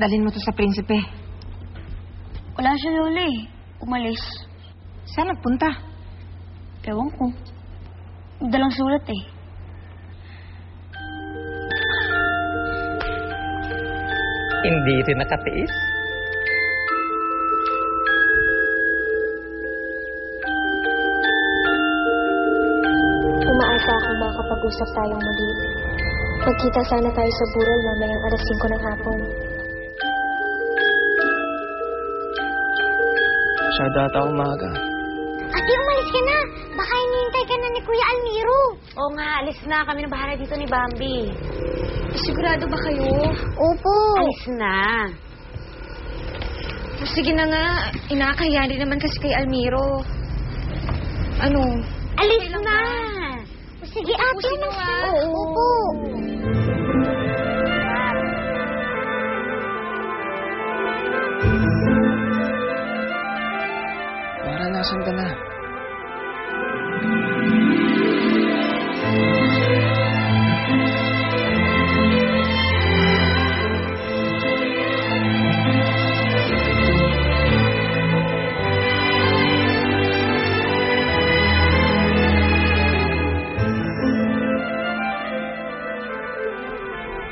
Dalhin mo to sa prinsipe. Wala siya, Lola eh. Umalis. Saan nagpunta? Ewan ko. Dalang sulat eh. Hindi rin nakatiis. Umaasa akong makakapag-usap tayong muli. Magkita sana tayo sa burol mamayang alas 5 ng hapon. Masyado ata akong maaga. Ate, umalis ka na. Baka hinihintay ka na ni Kuya Almiro. Oo nga, alis na. Kami na bahala dito ni Bambi. Sigurado ba kayo? Opo. Alis na. Sige na nga. Inakahiya din naman kasi kay Almiro. Ano? Alis na. Sige, ate. Tapusin mo, ah. Opo. Naranasan ka na.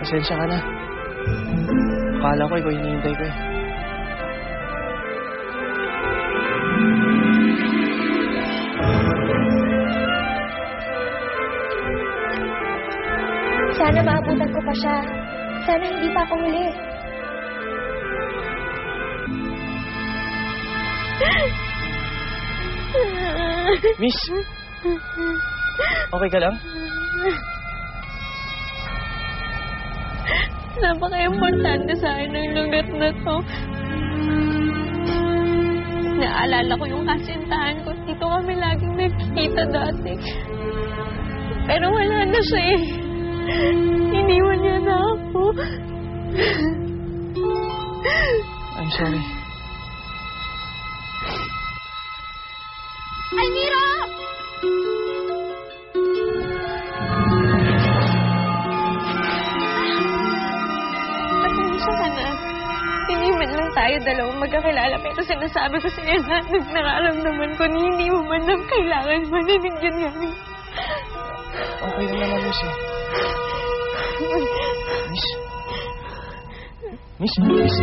Pasensya ka na. Akala ko ikaw hinihintay ko eh. Sana maabutan ko pa siya. Sana hindi pa ako huli. Miss! Okay ka lang? Napaka-importante sa akin ng lugar na to. Naalala ko yung kasintahan ko. Dito kami laging nagkikita dati. Pero wala na siya eh. Iniwan niya na ako. I'm sorry. Almiro! Pasensya ka na. Hindi man lang tayo dalawang magkakilala. Pero sinasabi ko sa iyo lahat ng nakaramdaman ko. Hindi mo man lang kailangan maninigyan nga. Okay lang naman, Miss eh. Miss? Miss?